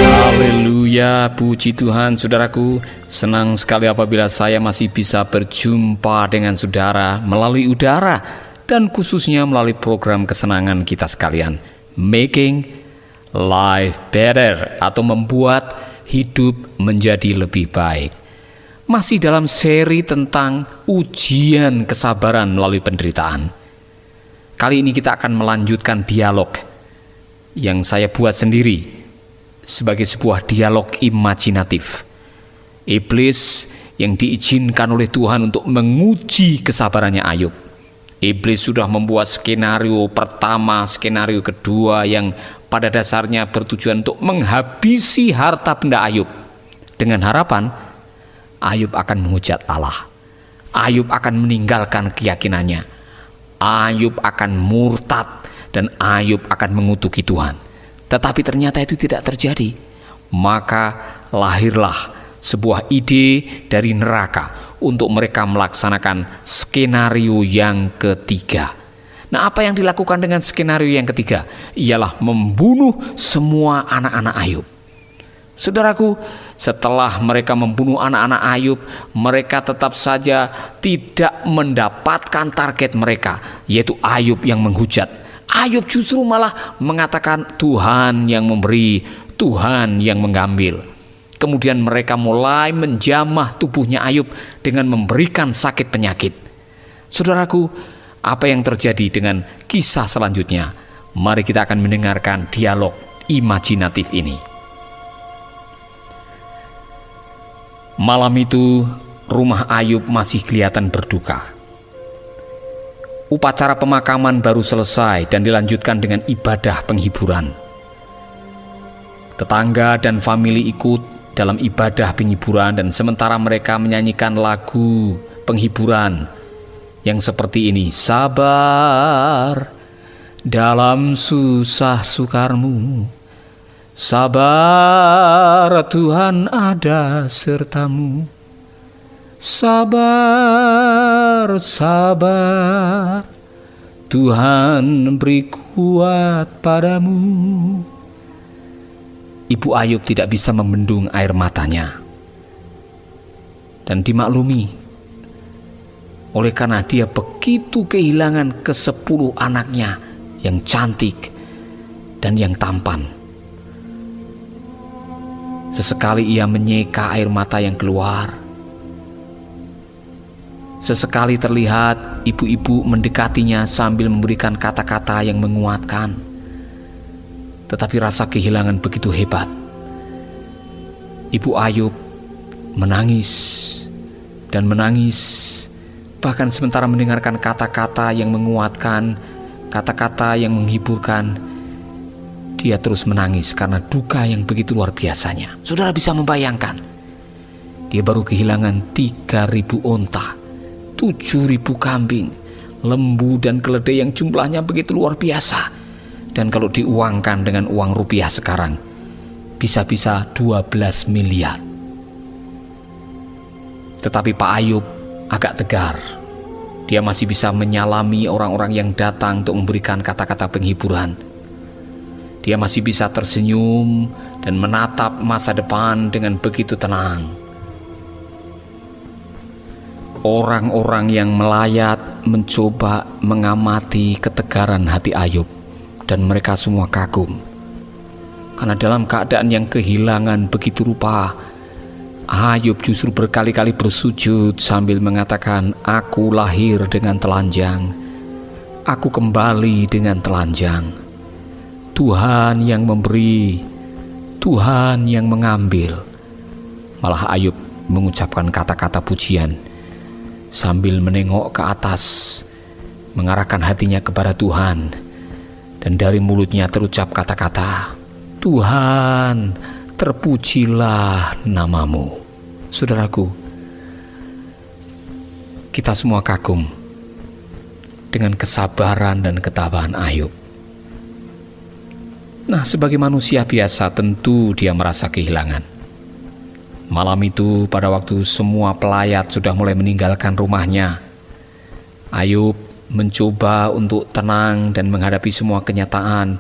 Haleluya, puji Tuhan saudaraku. Senang sekali apabila saya masih bisa berjumpa dengan saudara melalui udara dan khususnya melalui program kesenangan kita sekalian, Making Life Better, atau membuat hidup menjadi lebih baik. Masih dalam seri tentang ujian kesabaran melalui penderitaan. Kali ini kita akan melanjutkan dialog yang saya buat sendiri sebagai sebuah dialog imajinatif. Iblis yang diizinkan oleh Tuhan untuk menguji kesabarannya Ayub. Iblis sudah membuat skenario pertama, skenario kedua yang pada dasarnya bertujuan untuk menghabisi harta benda Ayub, dengan harapan Ayub akan menghujat Allah. Ayub akan meninggalkan keyakinannya. Ayub akan murtad dan Ayub akan mengutuki Tuhan. Tetapi ternyata itu tidak terjadi. Maka lahirlah sebuah ide dari neraka untuk mereka melaksanakan skenario yang ketiga. Nah, apa yang dilakukan dengan skenario yang ketiga? Ialah membunuh semua anak-anak Ayub. Saudaraku, setelah mereka membunuh anak-anak Ayub, mereka tetap saja tidak mendapatkan target mereka, yaitu Ayub yang menghujat. Ayub justru malah mengatakan Tuhan yang memberi, Tuhan yang mengambil. Kemudian mereka mulai menjamah tubuhnya Ayub dengan memberikan sakit penyakit. Saudaraku, apa yang terjadi dengan kisah selanjutnya? Mari kita akan mendengarkan dialog imajinatif ini. Malam itu, rumah Ayub masih kelihatan berduka. Upacara pemakaman baru selesai dan dilanjutkan dengan ibadah penghiburan. Tetangga dan famili ikut dalam ibadah penghiburan, dan sementara mereka menyanyikan lagu penghiburan yang seperti ini: sabar dalam susah sukarmu, sabar Tuhan ada sertamu. Sabar, sabar, Tuhan beri kuat padamu. Ibu Ayub tidak bisa membendung air matanya. Dan dimaklumi, oleh karena dia begitu kehilangan ke-10 anaknya yang cantik dan yang tampan. Sesekali ia menyeka air mata yang keluar. Sesekali terlihat ibu-ibu mendekatinya sambil memberikan kata-kata yang menguatkan. Tetapi rasa kehilangan begitu hebat. Ibu Ayub menangis dan menangis. Bahkan sementara mendengarkan kata-kata yang menguatkan, kata-kata yang menghiburkan, dia terus menangis karena duka yang begitu luar biasanya. Saudara bisa membayangkan, dia baru kehilangan 3.000 onta, 7.000 kambing, lembu dan keledai yang jumlahnya begitu luar biasa. Dan kalau diuangkan dengan uang rupiah sekarang, bisa-bisa 12 miliar. Tetapi Pak Ayub agak tegar. Dia masih bisa menyalami orang-orang yang datang untuk memberikan kata-kata penghiburan. Dia masih bisa tersenyum dan menatap masa depan dengan begitu tenang. Orang-orang yang melayat mencoba mengamati ketegaran hati Ayub, dan mereka semua kagum. Karena dalam keadaan yang kehilangan begitu rupa, Ayub justru berkali-kali bersujud sambil mengatakan, "Aku lahir dengan telanjang, aku kembali dengan telanjang. Tuhan yang memberi, Tuhan yang mengambil." Malah Ayub mengucapkan kata-kata pujian sambil menengok ke atas, mengarahkan hatinya kepada Tuhan, dan dari mulutnya terucap kata-kata, "Tuhan, terpujilah namamu." Saudaraku, kita semua kagum dengan kesabaran dan ketabahan Ayub. Nah, sebagai manusia biasa tentu dia merasa kehilangan. Malam itu, pada waktu semua pelayat sudah mulai meninggalkan rumahnya, Ayub mencoba untuk tenang dan menghadapi semua kenyataan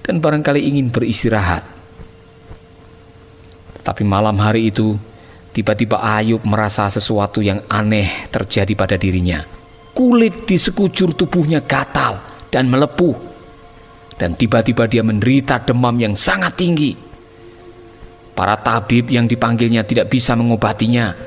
dan barangkali ingin beristirahat. Tetapi malam hari itu, tiba-tiba Ayub merasa sesuatu yang aneh terjadi pada dirinya. Kulit di sekujur tubuhnya gatal dan melepuh, dan tiba-tiba dia menderita demam yang sangat tinggi. Para tabib yang dipanggilnya tidak bisa mengobatinya.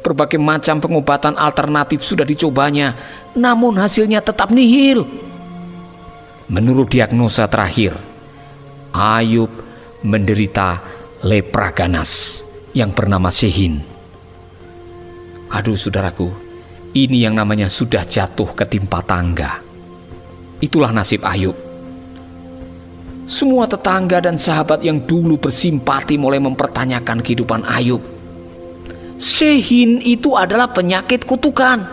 Berbagai macam pengobatan alternatif sudah dicobanya, namun hasilnya tetap nihil. Menurut diagnosa terakhir, Ayub menderita lepra ganas yang bernama Shehin. Aduh saudaraku, ini yang namanya sudah jatuh ketimpa tangga. Itulah nasib Ayub. Semua tetangga dan sahabat yang dulu bersimpati mulai mempertanyakan kehidupan Ayub. Shehin itu adalah penyakit kutukan.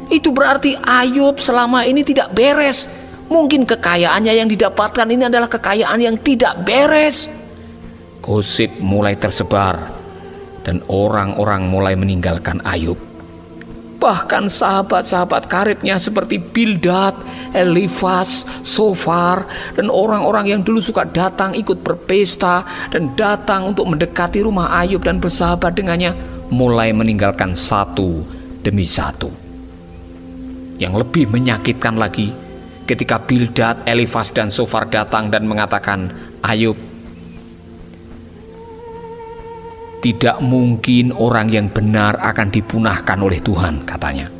Itu berarti Ayub selama ini tidak beres. Mungkin kekayaannya yang didapatkan ini adalah kekayaan yang tidak beres. Gosip mulai tersebar dan orang-orang mulai meninggalkan Ayub. Bahkan sahabat-sahabat karibnya seperti Bildad, Elifas, Sofar, dan orang-orang yang dulu suka datang ikut berpesta dan datang untuk mendekati rumah Ayub dan bersahabat dengannya, mulai meninggalkan satu demi satu. Yang lebih menyakitkan lagi, ketika Bildad, Elifas, dan Sofar datang dan mengatakan, Ayub, tidak mungkin orang yang benar akan dipunahkan oleh Tuhan, katanya.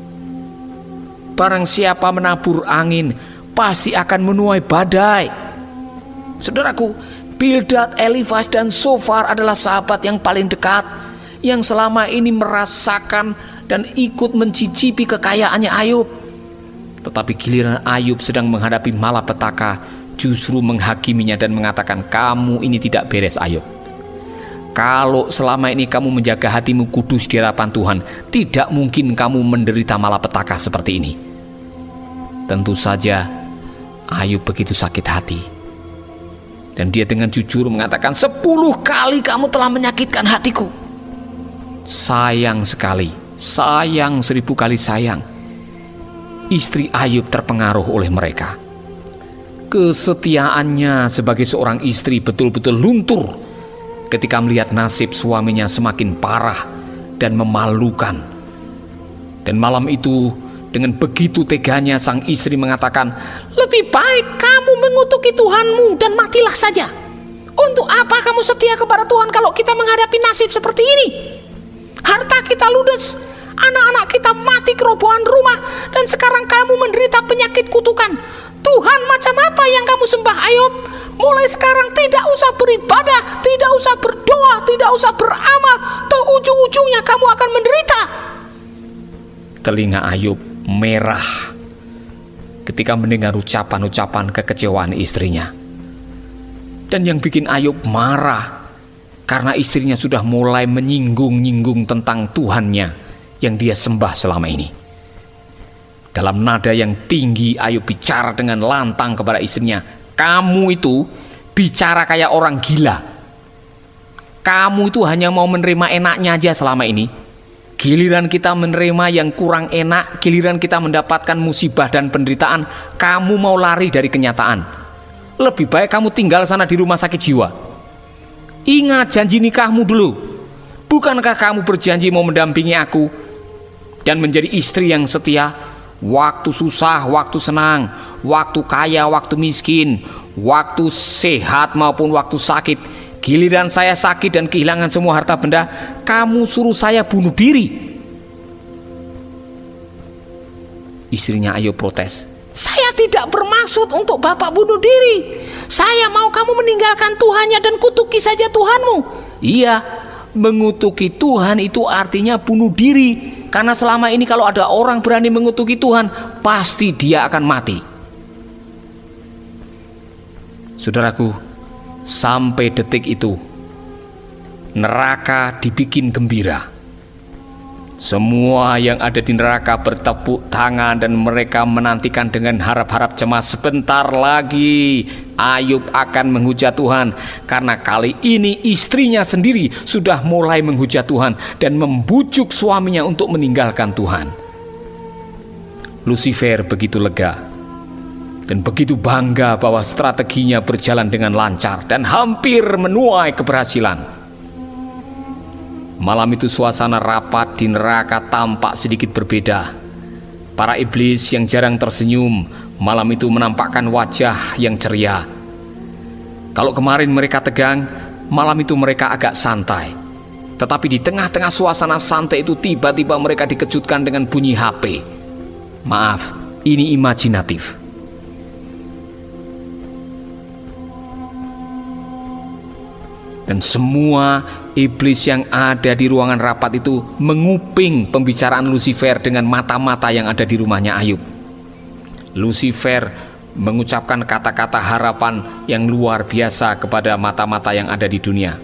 Barang siapa menabur angin, pasti akan menuai badai. Saudaraku, Bildad, Elifas, dan Sofar adalah sahabat yang paling dekat, yang selama ini merasakan dan ikut mencicipi kekayaannya Ayub. Tetapi giliran Ayub sedang menghadapi malapetaka, justru menghakiminya dan mengatakan, kamu ini tidak beres Ayub. Kalau selama ini kamu menjaga hatimu kudus di hadapan Tuhan, tidak mungkin kamu menderita malapetaka seperti ini. Tentu saja Ayub begitu sakit hati, dan dia dengan jujur mengatakan, 10 kali kamu telah menyakitkan hatiku. Sayang sekali, sayang 1000 kali sayang. Istri Ayub terpengaruh oleh mereka. Kesetiaannya sebagai seorang istri betul-betul luntur ketika melihat nasib suaminya semakin parah dan memalukan. Dan malam itu dengan begitu teganya sang istri mengatakan, lebih baik kamu mengutuki Tuhanmu dan matilah saja. Untuk apa kamu setia kepada Tuhan kalau kita menghadapi nasib seperti ini? Harta kita ludes, anak-anak kita mati kerobohan rumah, dan sekarang kamu menderita penyakit kutukan. Tuhan macam apa yang kamu sembah Ayub? Mulai sekarang tidak usah beribadah, tidak usah berdoa, tidak usah beramal, toh ujung-ujungnya kamu akan menderita. Telinga Ayub merah ketika mendengar ucapan-ucapan kekecewaan istrinya. Dan yang bikin Ayub marah, karena istrinya sudah mulai menyinggung-nyinggung tentang Tuhannya yang dia sembah selama ini. Dalam nada yang tinggi, Ayub bicara dengan lantang kepada istrinya, kamu itu bicara kayak orang gila. Kamu itu hanya mau menerima enaknya aja selama ini. Giliran kita menerima yang kurang enak, giliran kita mendapatkan musibah dan penderitaan, kamu mau lari dari kenyataan. Lebih baik kamu tinggal sana di rumah sakit jiwa. Ingat janji nikahmu dulu. Bukankah kamu berjanji mau mendampingi aku dan menjadi istri yang setia? Waktu susah, waktu senang, waktu kaya, waktu miskin, waktu sehat maupun waktu sakit. Giliran saya sakit dan kehilangan semua harta benda, kamu suruh saya bunuh diri. Istrinya Ayub protes, saya tidak bermaksud untuk bapak bunuh diri. Saya mau kamu meninggalkan Tuhannya dan kutuki saja Tuhanmu. Iya, mengutuki Tuhan itu artinya bunuh diri. Karena selama ini kalau ada orang berani mengutuki Tuhan, pasti dia akan mati. Saudaraku, sampai detik itu neraka dibikin gembira. Semua yang ada di neraka bertepuk tangan dan mereka menantikan dengan harap-harap cemas, sebentar lagi Ayub akan menghujat Tuhan, karena kali ini istrinya sendiri sudah mulai menghujat Tuhan dan membujuk suaminya untuk meninggalkan Tuhan. Lucifer begitu lega dan begitu bangga bahwa strateginya berjalan dengan lancar dan hampir menuai keberhasilan. Malam itu suasana rapat di neraka tampak sedikit berbeda. Para iblis yang jarang tersenyum malam itu menampakkan wajah yang ceria. Kalau kemarin mereka tegang, malam itu mereka agak santai. Tetapi di tengah-tengah suasana santai itu tiba-tiba mereka dikejutkan dengan bunyi HP. Maaf, ini imajinatif. Dan semua iblis yang ada di ruangan rapat itu menguping pembicaraan Lucifer dengan mata-mata yang ada di rumahnya Ayub. Lucifer mengucapkan kata-kata harapan yang luar biasa kepada mata-mata yang ada di dunia.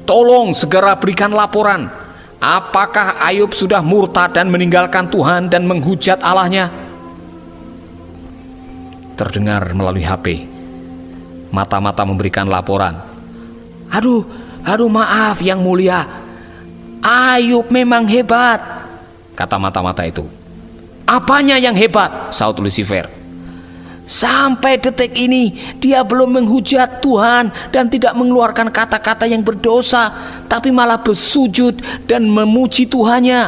Tolong segera berikan laporan. Apakah Ayub sudah murtad dan meninggalkan Tuhan dan menghujat Allahnya? Terdengar melalui HP. Mata-mata memberikan laporan. Aduh maaf yang mulia. Ayub memang hebat, kata mata-mata itu. Apanya yang hebat? Saut Lucifer. Sampai detik ini dia belum menghujat Tuhan dan tidak mengeluarkan kata-kata yang berdosa, tapi malah bersujud dan memuji Tuhannya.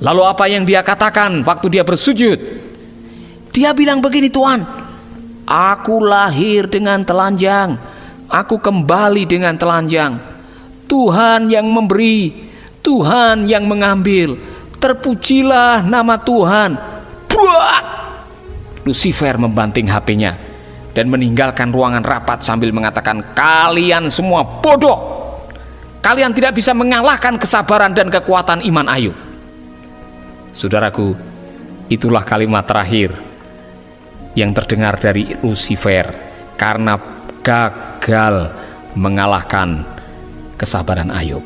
Lalu apa yang dia katakan waktu dia bersujud? Dia bilang begini, Tuhan, aku lahir dengan telanjang, aku kembali dengan telanjang. Tuhan yang memberi, Tuhan yang mengambil, terpujilah nama Tuhan. Buat! Lucifer membanting HP-nya dan meninggalkan ruangan rapat sambil mengatakan, kalian semua bodoh. Kalian tidak bisa mengalahkan kesabaran dan kekuatan iman Ayub. Saudaraku, itulah kalimat terakhir yang terdengar dari Lucifer karena gagal mengalahkan kesabaran Ayub.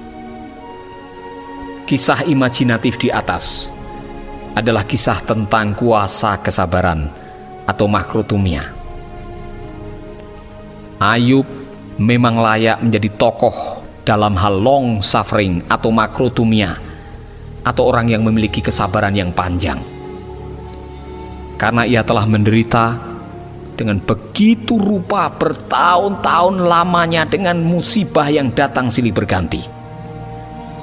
Kisah imajinatif di atas adalah kisah tentang kuasa kesabaran atau makrotumia. Ayub memang layak menjadi tokoh dalam hal long suffering atau makrotumia, atau orang yang memiliki kesabaran yang panjang. Karena ia telah menderita dengan begitu rupa bertahun-tahun lamanya dengan musibah yang datang silih berganti.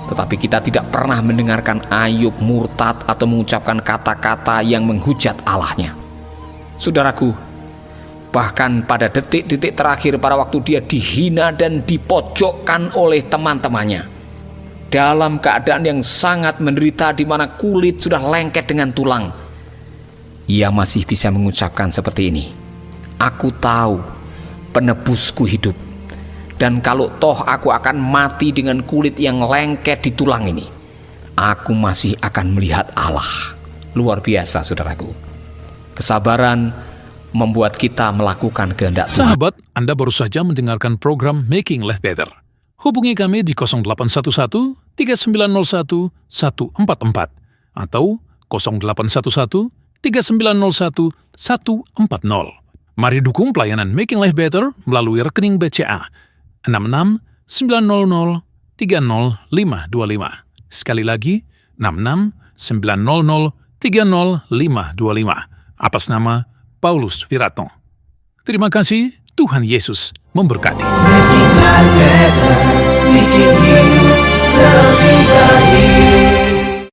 Tetapi kita tidak pernah mendengarkan Ayub murtad atau mengucapkan kata-kata yang menghujat Allahnya. Saudaraku, bahkan pada detik-detik terakhir pada waktu dia dihina dan dipojokkan oleh teman-temannya, dalam keadaan yang sangat menderita di mana kulit sudah lengket dengan tulang, ia masih bisa mengucapkan seperti ini, aku tahu penebusku hidup, dan kalau toh aku akan mati dengan kulit yang lengket di tulang ini, aku masih akan melihat Allah. Luar biasa, saudaraku. Kesabaran membuat kita melakukan kehendak Tuhan. Sahabat, Anda baru saja mendengarkan program Making Life Better. Hubungi kami di 0811 3901 144 atau 0811 3901 140. Mari dukung pelayanan Making Life Better melalui rekening BCA 66 900 30525. Sekali lagi, 66 900 30525. Atas nama Paulus Wiratno. Terima kasih, Tuhan Yesus memberkati. Making life better, making hidup lebih baik.